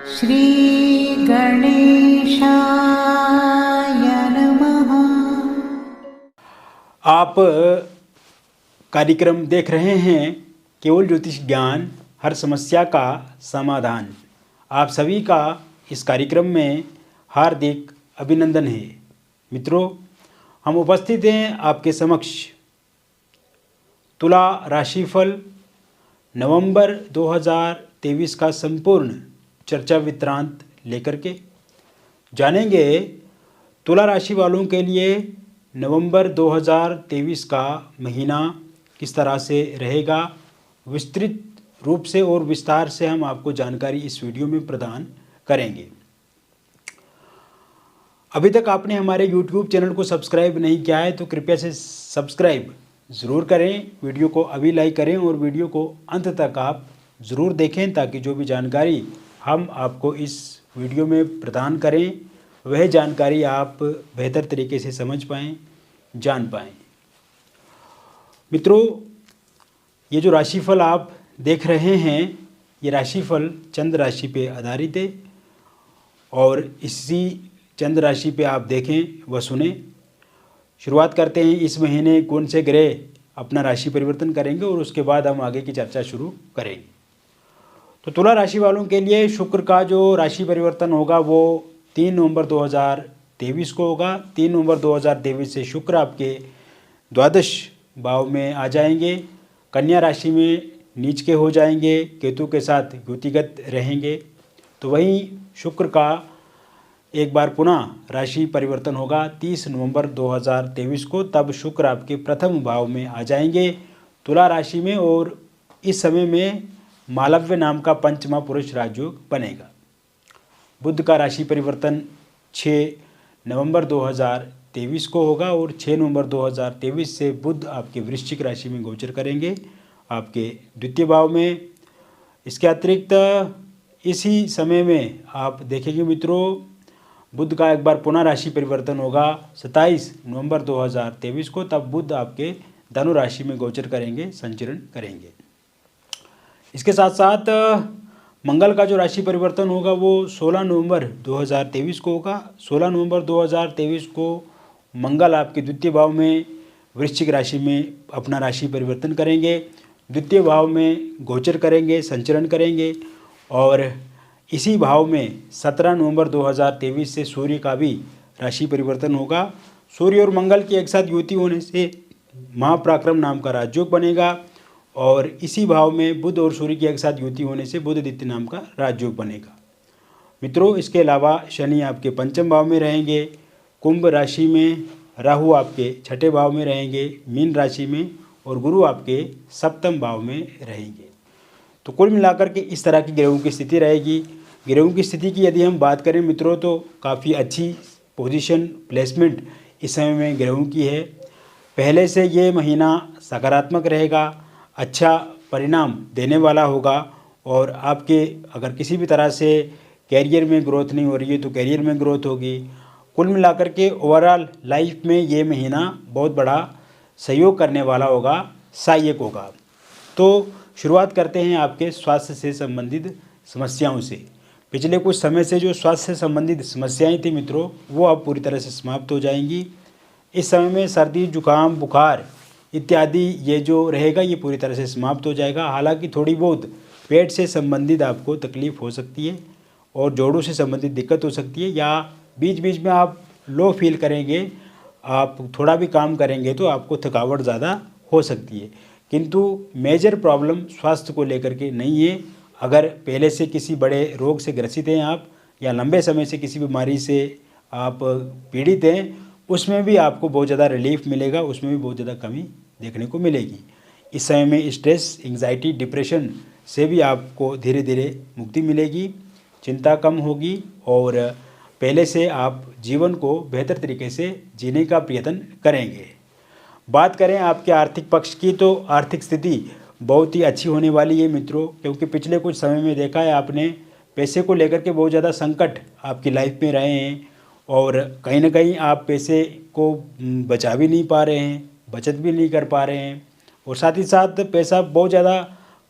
श्री गणेशाय नमः। आप कार्यक्रम देख रहे हैं केवल ज्योतिष ज्ञान, हर समस्या का समाधान। आप सभी का इस कार्यक्रम में हार्दिक अभिनंदन है। मित्रों, हम उपस्थित हैं आपके समक्ष तुला राशिफल नवंबर 2023 का संपूर्ण चर्चा विवरांत लेकर के जानेंगे तुला राशि वालों के लिए नवंबर 2023 का महीना किस तरह से रहेगा। विस्तृत रूप से और विस्तार से हम आपको जानकारी इस वीडियो में प्रदान करेंगे। अभी तक आपने हमारे YouTube चैनल को सब्सक्राइब नहीं किया है तो कृपया से सब्सक्राइब ज़रूर करें। वीडियो को अभी लाइक करें और वीडियो को अंत तक आप ज़रूर देखें ताकि जो भी जानकारी हम आपको इस वीडियो में प्रदान करें वह जानकारी आप बेहतर तरीके से समझ पाएँ, जान पाएँ। मित्रों, ये जो राशिफल आप देख रहे हैं ये राशिफल चंद्र राशि पे आधारित है और इसी चंद्र राशि पे आप देखें व सुने। शुरुआत करते हैं इस महीने कौन से ग्रह अपना राशि परिवर्तन करेंगे और उसके बाद हम आगे की चर्चा शुरू करेंगे। तो तुला राशि वालों के लिए शुक्र का जो राशि परिवर्तन होगा वो 3 नवंबर 2023 को होगा। 3 नवंबर 2023 से शुक्र आपके द्वादश भाव में आ जाएंगे, कन्या राशि में नीच के हो जाएंगे, केतु के साथ युतिगत रहेंगे। तो वहीं शुक्र का एक बार पुनः राशि परिवर्तन होगा 30 नवंबर 2023 को। तब शुक्र आपके प्रथम भाव में आ जाएंगे तुला राशि में और इस समय में मालव्य नाम का पंचमा पुरुष राजयोग बनेगा। बुध का राशि परिवर्तन 6 नवंबर 2023 को होगा और 6 नवंबर 2023 से बुध आपके वृश्चिक राशि में गोचर करेंगे आपके द्वितीय भाव में। इसके अतिरिक्त इसी समय में आप देखेंगे मित्रों, बुध का एक बार पुनः राशि परिवर्तन होगा 27 नवंबर 2023 को। तब बुध आपके धनु राशि में गोचर करेंगे, संचरण करेंगे। इसके साथ साथ मंगल का जो राशि परिवर्तन होगा वो 16 नवंबर 2023 को होगा। 16 नवंबर 2023 को मंगल आपके द्वितीय भाव में वृश्चिक राशि में अपना राशि परिवर्तन करेंगे, द्वितीय भाव में गोचर करेंगे, संचरण करेंगे। और इसी भाव में 17 नवंबर 2023 से सूर्य का भी राशि परिवर्तन होगा। सूर्य और मंगल की एक साथ युति होने से महापराक्रम नाम का राजयोग बनेगा और इसी भाव में बुध और सूर्य की एक साथ युति होने से बुधदित्य नाम का राजयोग बनेगा। मित्रों, इसके अलावा शनि आपके पंचम भाव में रहेंगे, कुंभ राशि में राहु आपके छठे भाव में रहेंगे, मीन राशि में, और गुरु आपके सप्तम भाव में रहेंगे। तो कुल मिलाकर के इस तरह की ग्रहों की स्थिति रहेगी। ग्रहों की स्थिति की यदि हम बात करें मित्रों तो काफ़ी अच्छी पोजीशन प्लेसमेंट इस समय में ग्रहों की है। पहले से ये महीना सकारात्मक रहेगा, अच्छा परिणाम देने वाला होगा और आपके अगर किसी भी तरह से कैरियर में ग्रोथ नहीं हो रही है तो कैरियर में ग्रोथ होगी। कुल मिलाकर के ओवरऑल लाइफ में ये महीना बहुत बड़ा सहयोग करने वाला होगा, सहायक होगा। तो शुरुआत करते हैं आपके स्वास्थ्य से संबंधित समस्याओं से। पिछले कुछ समय से जो स्वास्थ्य से संबंधित समस्याएं थी मित्रों वो अब पूरी तरह से समाप्त हो जाएंगी। इस समय में सर्दी, जुकाम, बुखार इत्यादि ये जो रहेगा ये पूरी तरह से समाप्त हो जाएगा। हालांकि थोड़ी बहुत पेट से संबंधित आपको तकलीफ़ हो सकती है और जोड़ों से संबंधित दिक्कत हो सकती है, या बीच बीच में आप लो फील करेंगे, आप थोड़ा भी काम करेंगे तो आपको थकावट ज़्यादा हो सकती है। किंतु मेजर प्रॉब्लम स्वास्थ्य को लेकर के नहीं है। अगर पहले से किसी बड़े रोग से ग्रसित हैं आप या लंबे समय से किसी बीमारी से आप पीड़ित हैं उसमें भी आपको बहुत ज़्यादा रिलीफ मिलेगा, उसमें भी बहुत ज़्यादा कमी देखने को मिलेगी। इस समय में स्ट्रेस, एंग्जाइटी, डिप्रेशन से भी आपको धीरे धीरे मुक्ति मिलेगी, चिंता कम होगी और पहले से आप जीवन को बेहतर तरीके से जीने का प्रयत्न करेंगे। बात करें आपके आर्थिक पक्ष की तो आर्थिक स्थिति बहुत ही अच्छी होने वाली है मित्रों, क्योंकि पिछले कुछ समय में देखा है आपने पैसे को लेकर के बहुत ज़्यादा संकट आपकी लाइफ में रहे हैं और कहीं ना कहीं आप पैसे को बचा भी नहीं पा रहे हैं, बचत भी नहीं कर पा रहे हैं और साथ ही साथ पैसा बहुत ज़्यादा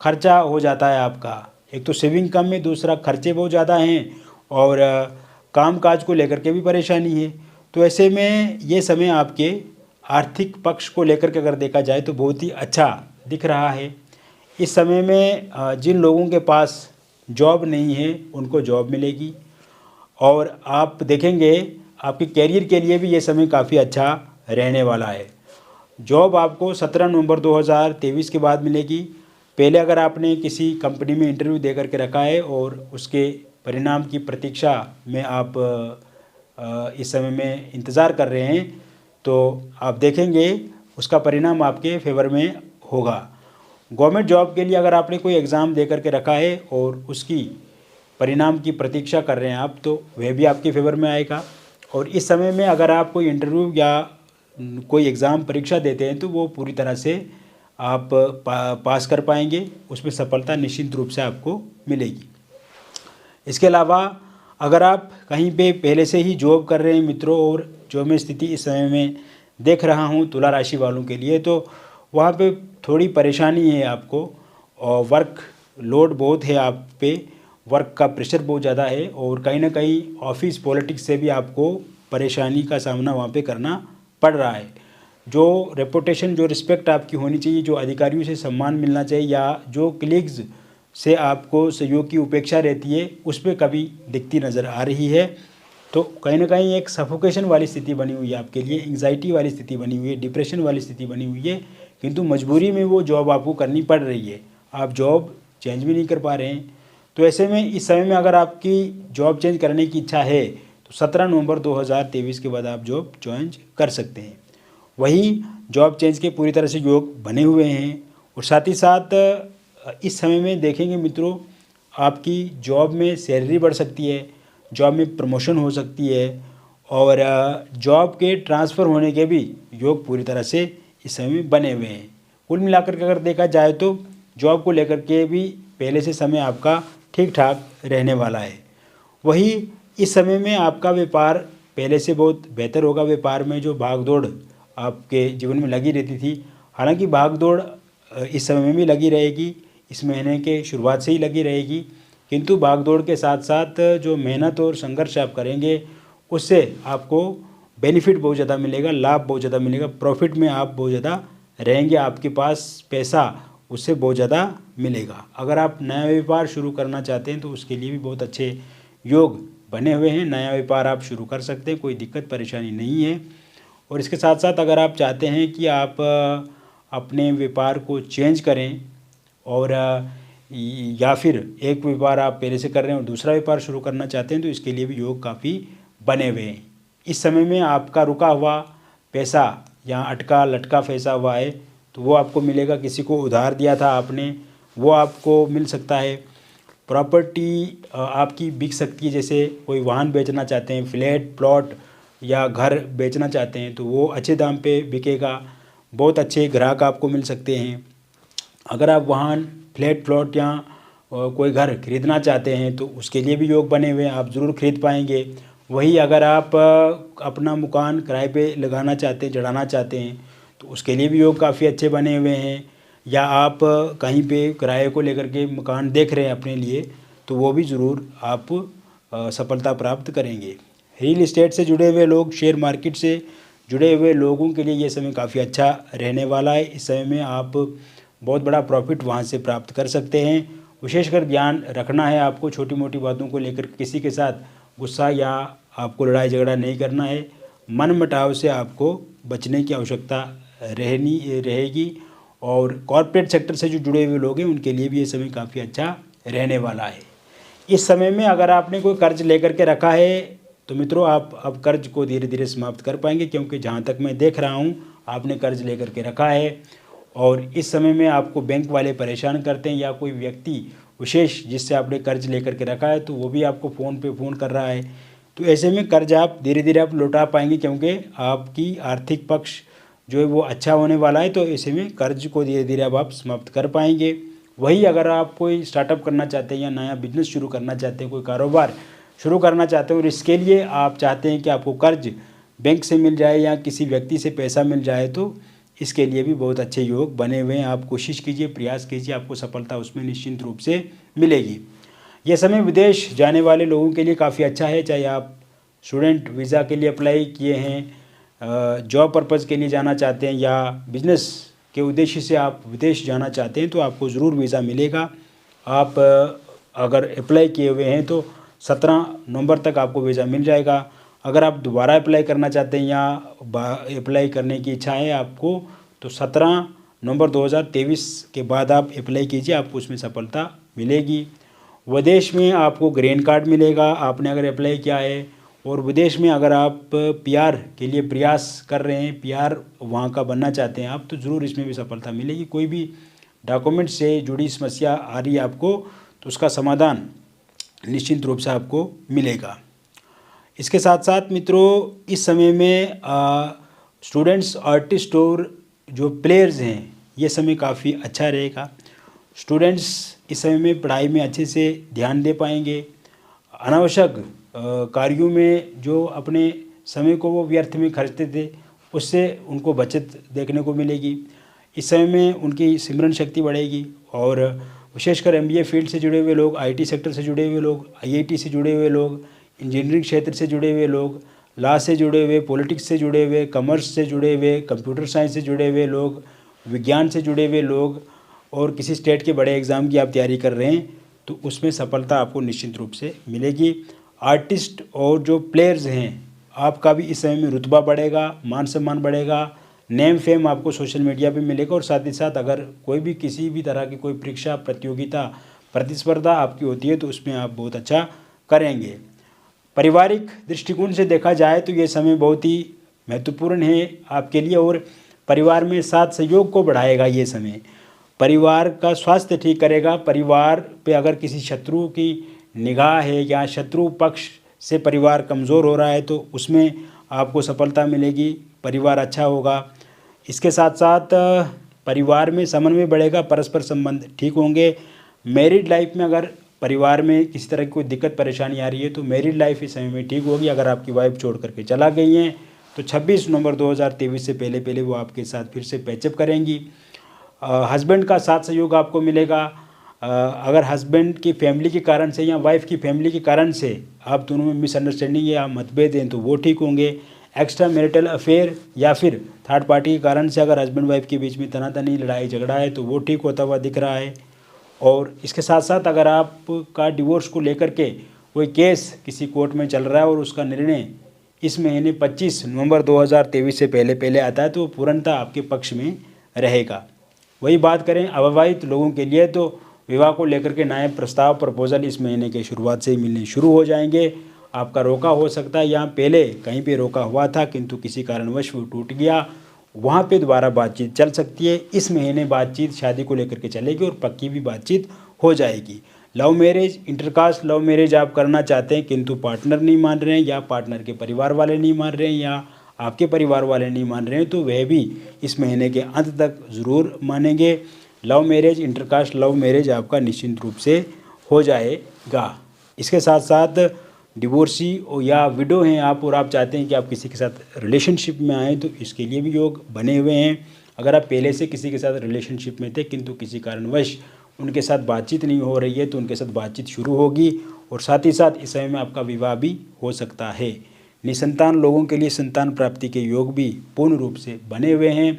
खर्चा हो जाता है आपका। एक तो सेविंग कम है, दूसरा खर्चे बहुत ज़्यादा हैं और काम काज को लेकर के भी परेशानी है। तो ऐसे में ये समय आपके आर्थिक पक्ष को लेकर के अगर देखा जाए तो बहुत ही अच्छा दिख रहा है। इस समय में जिन लोगों के पास जॉब नहीं है उनको जॉब मिलेगी और आप देखेंगे आपके कैरियर के लिए भी ये समय काफ़ी अच्छा रहने वाला है। जॉब आपको 17 नवंबर 2023 के बाद मिलेगी। पहले अगर आपने किसी कंपनी में इंटरव्यू दे करके रखा है और उसके परिणाम की प्रतीक्षा में आप इस समय में इंतज़ार कर रहे हैं तो आप देखेंगे उसका परिणाम आपके फेवर में होगा। गवर्नमेंट जॉब के लिए अगर आपने कोई एग्ज़ाम दे करके रखा है और उसकी परिणाम की प्रतीक्षा कर रहे हैं आप तो वह भी आपके फेवर में आएगा। और इस समय में अगर आप कोई इंटरव्यू या कोई एग्ज़ाम परीक्षा देते हैं तो वो पूरी तरह से आप पास कर पाएंगे, उसमें सफलता निश्चित रूप से आपको मिलेगी। इसके अलावा अगर आप कहीं पे पहले से ही जॉब कर रहे हैं मित्रों और जॉब में स्थिति इस समय में देख रहा हूँ तुला राशि वालों के लिए तो वहाँ पे थोड़ी परेशानी है आपको और वर्क लोड बहुत है आप पे, वर्क का प्रेशर बहुत ज़्यादा है और कहीं ना कहीं ऑफिस पॉलिटिक्स से भी आपको परेशानी का सामना वहाँ पे करना पड़ रहा है। जो रेपुटेशन जो रिस्पेक्ट आपकी होनी चाहिए, जो अधिकारियों से सम्मान मिलना चाहिए या जो कलीग्स से आपको सहयोग की उपेक्षा रहती है उस पर कभी दिखती नज़र आ रही है। तो कहीं ना कहीं एक सफोकेशन वाली स्थिति बनी हुई है आपके लिए, एंग्जाइटी वाली स्थिति बनी हुई है, डिप्रेशन वाली स्थिति बनी हुई है, किंतु मजबूरी में वो जॉब आपको करनी पड़ रही है, आप जॉब चेंज भी नहीं कर पा रहे हैं। तो ऐसे में इस समय में अगर आपकी जॉब चेंज करने की इच्छा है तो 17 नवंबर 2023 के बाद आप जॉब चेंज कर सकते हैं। वही जॉब चेंज के पूरी तरह से योग बने हुए हैं और साथ ही साथ इस समय में देखेंगे मित्रों आपकी जॉब में सैलरी बढ़ सकती है, जॉब में प्रमोशन हो सकती है और जॉब के ट्रांसफ़र होने के भी योग पूरी तरह से इस समय में बने हुए हैं। कुल मिलाकर के अगर देखा जाए तो जॉब को लेकर के भी पहले से समय आपका ठीक ठाक रहने वाला है। वही इस समय में आपका व्यापार पहले से बहुत बेहतर होगा। व्यापार में जो भाग दौड़ आपके जीवन में लगी रहती थी, हालांकि भाग दौड़ इस समय में भी लगी रहेगी, इस महीने के शुरुआत से ही लगी रहेगी, किंतु भागदौड़ के साथ साथ जो मेहनत और संघर्ष आप करेंगे उससे आपको बेनिफिट बहुत ज़्यादा मिलेगा, लाभ बहुत ज़्यादा मिलेगा, प्रॉफिट में आप बहुत ज़्यादा रहेंगे, आपके पास पैसा उससे बहुत ज़्यादा मिलेगा। अगर आप नया व्यापार शुरू करना चाहते हैं तो उसके लिए भी बहुत अच्छे योग बने हुए हैं, नया व्यापार आप शुरू कर सकते हैं, कोई दिक्कत परेशानी नहीं है। और इसके साथ साथ अगर आप चाहते हैं कि आप अपने व्यापार को चेंज करें और या फिर एक व्यापार आप पहले से कर रहे हैं और दूसरा व्यापार शुरू करना चाहते हैं तो इसके लिए भी योग काफ़ी बने हुए हैं। इस समय में आपका रुका हुआ पैसा या अटका लटका फंसा हुआ है तो वो आपको मिलेगा, किसी को उधार दिया था आपने वो आपको मिल सकता है। प्रॉपर्टी आपकी बिक सकती है, जैसे कोई वाहन बेचना चाहते हैं, फ्लैट प्लॉट या घर बेचना चाहते हैं तो वो अच्छे दाम पे बिकेगा, बहुत अच्छे ग्राहक आपको मिल सकते हैं। अगर आप वाहन फ्लैट प्लॉट या कोई घर खरीदना चाहते हैं तो उसके लिए भी योग बने हुए हैं, आप ज़रूर खरीद पाएंगे। वही अगर आप अपना मकान किराए पे लगाना चाहते हैं, जड़ाना चाहते हैं तो उसके लिए भी योग काफ़ी अच्छे बने हुए हैं। या आप कहीं पे किराए को लेकर के मकान देख रहे हैं अपने लिए तो वो भी ज़रूर आप सफलता प्राप्त करेंगे। रियल इस्टेट से जुड़े हुए लोग, शेयर मार्केट से जुड़े हुए लोगों के लिए ये समय काफ़ी अच्छा रहने वाला है। इस समय में आप बहुत बड़ा प्रॉफिट वहाँ से प्राप्त कर सकते हैं। विशेषकर ध्यान रखना है आपको, छोटी मोटी बातों को लेकर किसी के साथ गुस्सा या आपको लड़ाई झगड़ा नहीं करना है। मन मुटाव से आपको बचने की आवश्यकता रहेगी। और कॉर्पोरेट सेक्टर से जो जुड़े हुए लोग हैं उनके लिए भी ये समय काफ़ी अच्छा रहने वाला है। इस समय में अगर आपने कोई कर्ज लेकर के रखा है तो मित्रों आप अब कर्ज को धीरे धीरे समाप्त कर पाएंगे, क्योंकि जहाँ तक मैं देख रहा हूँ आपने कर्ज लेकर के रखा है और इस समय में आपको बैंक वाले परेशान करते हैं या कोई व्यक्ति विशेष जिससे आपने कर्ज लेकर के रखा है तो वो भी आपको फ़ोन पे फ़ोन कर रहा है। तो ऐसे में कर्ज आप धीरे धीरे आप लौटा पाएंगे, क्योंकि आपकी आर्थिक पक्ष जो है वो अच्छा होने वाला है। तो ऐसे में कर्ज को धीरे धीरे अब आप समाप्त कर पाएंगे। वही अगर आप कोई स्टार्टअप करना चाहते हैं या नया बिजनेस शुरू करना चाहते हैं, कोई कारोबार शुरू करना चाहते हो और इसके लिए आप चाहते हैं कि आपको कर्ज बैंक से मिल जाए या किसी व्यक्ति से पैसा मिल जाए तो इसके लिए भी बहुत अच्छे योग बने हुए हैं। आप कोशिश कीजिए, प्रयास कीजिए, आपको सफलता उसमें निश्चित रूप से मिलेगी। यह समय विदेश जाने वाले लोगों के लिए काफ़ी अच्छा है, चाहे आप स्टूडेंट वीज़ा के लिए अप्लाई किए हैं, जॉब पर्पज़ के लिए जाना चाहते हैं या बिजनेस के उद्देश्य से आप विदेश जाना चाहते हैं तो आपको ज़रूर वीज़ा मिलेगा। आप अगर अप्लाई किए हुए हैं तो 17 नवंबर तक आपको वीज़ा मिल जाएगा। अगर आप दोबारा अप्लाई करना चाहते हैं या अप्लाई करने की इच्छा है आपको तो 17 नवंबर 2023 के बाद आप अप्लाई कीजिए, आपको उसमें सफलता मिलेगी। विदेश में आपको ग्रीन कार्ड मिलेगा आपने अगर अप्लाई किया है, और विदेश में अगर आप पीआर के लिए प्रयास कर रहे हैं, पीआर वहाँ का बनना चाहते हैं आप, तो ज़रूर इसमें भी सफलता मिलेगी। कोई भी डॉक्यूमेंट से जुड़ी समस्या आ रही है आपको तो उसका समाधान निश्चित रूप से आपको मिलेगा। इसके साथ साथ मित्रों, इस समय में स्टूडेंट्स, आर्टिस्ट और जो प्लेयर्स हैं, ये समय काफ़ी अच्छा रहेगा। स्टूडेंट्स इस समय में पढ़ाई में अच्छे से ध्यान दे पाएंगे। अनावश्यक कार्यों में जो अपने समय को वो व्यर्थ में खर्चते थे उससे उनको बचत देखने को मिलेगी। इस समय में उनकी सिमरण शक्ति बढ़ेगी और विशेषकर एमबीए फील्ड से जुड़े हुए लोग, आईटी सेक्टर से जुड़े हुए लोग, आईआईटी से जुड़े हुए लोग, इंजीनियरिंग क्षेत्र से जुड़े हुए लोग, लॉ से जुड़े हुए, पॉलिटिक्स से जुड़े हुए, कॉमर्स से जुड़े हुए, कंप्यूटर साइंस से जुड़े हुए लोग, विज्ञान से जुड़े हुए लोग, और किसी स्टेट के बड़े एग्ज़ाम की आप तैयारी कर रहे हैं तो उसमें सफलता आपको निश्चित रूप से मिलेगी। आर्टिस्ट और जो प्लेयर्स हैं, आपका भी इस समय में रुतबा बढ़ेगा, मान सम्मान बढ़ेगा, नेम फेम आपको सोशल मीडिया पे मिलेगा। और साथ ही साथ अगर कोई भी किसी भी तरह की कोई परीक्षा, प्रतियोगिता, प्रतिस्पर्धा आपकी होती है तो उसमें आप बहुत अच्छा करेंगे। पारिवारिक दृष्टिकोण से देखा जाए तो ये समय बहुत ही महत्वपूर्ण है आपके लिए और परिवार में साथ सहयोग को बढ़ाएगा। ये समय परिवार का स्वास्थ्य ठीक करेगा। परिवार पे अगर किसी शत्रु की निगाह है या शत्रु पक्ष से परिवार कमज़ोर हो रहा है तो उसमें आपको सफलता मिलेगी, परिवार अच्छा होगा। इसके साथ साथ परिवार में समन्वय बढ़ेगा, परस्पर संबंध ठीक होंगे। मैरिड लाइफ में अगर परिवार में किसी तरह की कोई दिक्कत परेशानी आ रही है तो मैरिड लाइफ इस समय में ठीक होगी। अगर आपकी वाइफ छोड़ करके चला गई हैं तो 26 नवंबर 2023 से पहले वो आपके साथ फिर से पैचअप करेंगी। हस्बैंड का साथ सहयोग आपको मिलेगा। अगर हस्बैंड की फैमिली के कारण से या वाइफ की फैमिली के कारण से आप दोनों में मिसअंडरस्टैंडिंग या मतभेद हैं तो वो ठीक होंगे। एक्स्ट्रा मैरिटल अफेयर या फिर थर्ड पार्टी के कारण से अगर हस्बैंड वाइफ के बीच में तनातनी, लड़ाई झगड़ा है तो वो ठीक होता हुआ दिख रहा है। और इसके साथ साथ अगर आपका डिवोर्स को लेकर के कोई केस किसी कोर्ट में चल रहा है और उसका निर्णय इस महीने 25 नवंबर 2023 से पहले आता है तो पूर्णतः आपके पक्ष में रहेगा। वही बात करें अविवाहित लोगों के लिए तो विवाह को लेकर के नए प्रस्ताव, प्रपोजल इस महीने के शुरुआत से ही मिलने शुरू हो जाएंगे। आपका रोका हो सकता है, यहाँ पहले कहीं पे रोका हुआ था किंतु किसी कारणवश वो टूट गया, वहाँ पे दोबारा बातचीत चल सकती है। इस महीने बातचीत शादी को लेकर के चलेगी और पक्की भी बातचीत हो जाएगी। Love marriage, intercaste love marriage आप करना चाहते हैं किंतु पार्टनर नहीं मान रहे हैं या पार्टनर के परिवार वाले नहीं मान रहे हैं या आपके परिवार वाले नहीं मान रहे हैं तो वह भी इस महीने के अंत तक ज़रूर मानेंगे। Love marriage, intercaste love marriage आपका निश्चित रूप से हो जाएगा। इसके साथ साथ डिवोर्सी या विडो हैं आप और आप चाहते हैं कि आप किसी के साथ रिलेशनशिप में आएँ तो इसके लिए भी योग बने हुए हैं। अगर आप पहले से किसी के साथ रिलेशनशिप में थे किंतु किसी कारणवश उनके साथ बातचीत नहीं हो रही है तो उनके साथ बातचीत शुरू होगी और साथ ही साथ इस समय में आपका विवाह भी हो सकता है। निसंतान लोगों के लिए संतान प्राप्ति के योग भी पूर्ण रूप से बने हुए हैं।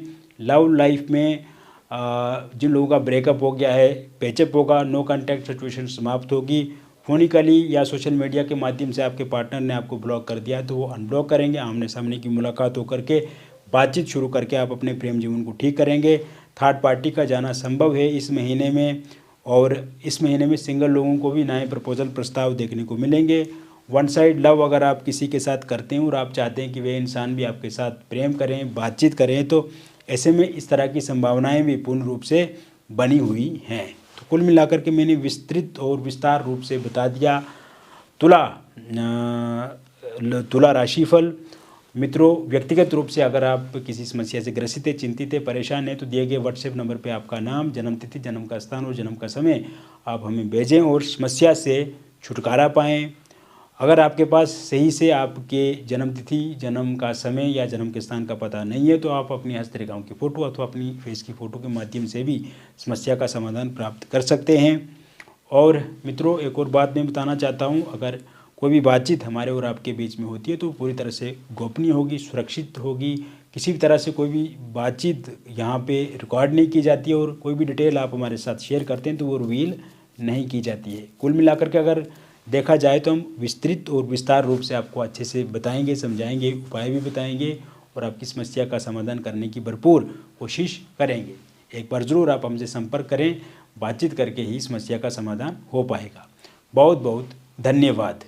लव लाइफ में जिन लोगों का ब्रेकअप हो गया है, पैचअप होगा, नो कॉन्टैक्ट सिचुएशन समाप्त होगी। फोनिकली या सोशल मीडिया के माध्यम से आपके पार्टनर ने आपको ब्लॉक कर दिया तो वो अनब्लॉक करेंगे, आमने सामने की मुलाकात होकर के बातचीत शुरू करके आप अपने प्रेम जीवन को ठीक करेंगे। थर्ड पार्टी का जाना संभव है इस महीने में और इस महीने में सिंगल लोगों को भी नए प्रपोजल, प्रस्ताव देखने को मिलेंगे। वन साइड लव अगर आप किसी के साथ करते हैं और आप चाहते हैं कि वे इंसान भी आपके साथ प्रेम करें, बातचीत करें तो ऐसे में इस तरह की संभावनाएं भी पूर्ण रूप से बनी हुई हैं। तो कुल मिलाकर के मैंने विस्तृत और विस्तार रूप से बता दिया तुला राशिफल। मित्रों, व्यक्तिगत रूप से अगर आप किसी समस्या से ग्रसित है, चिंतित है, परेशान है तो दिए गए व्हाट्सएप नंबर पे आपका नाम, जन्म तिथि, जन्म का स्थान और जन्म का समय आप हमें भेजें और समस्या से छुटकारा पाएँ। अगर आपके पास सही से आपके जन्म तिथि, जन्म का समय या जन्म के स्थान का पता नहीं है तो आप अपनी हस्तरेखाओं की फ़ोटो अथवा अपनी फेस की फ़ोटो के माध्यम से भी समस्या का समाधान प्राप्त कर सकते हैं। और मित्रों, एक और बात मैं बताना चाहता हूँ, अगर कोई भी बातचीत हमारे और आपके बीच में होती है तो पूरी तरह से गोपनीय होगी, सुरक्षित होगी। किसी भी तरह से कोई भी बातचीत यहाँ पे रिकॉर्ड नहीं की जाती है और कोई भी डिटेल आप हमारे साथ शेयर करते हैं तो वो रिवील नहीं की जाती है। कुल मिलाकर के अगर देखा जाए तो हम विस्तृत और विस्तार रूप से आपको अच्छे से बताएंगे, समझाएंगे, उपाय भी बताएंगे और आपकी समस्या का समाधान करने की भरपूर कोशिश करेंगे। एक बार ज़रूर आप हमसे संपर्क करें, बातचीत करके ही समस्या का समाधान हो पाएगा। बहुत बहुत धन्यवाद।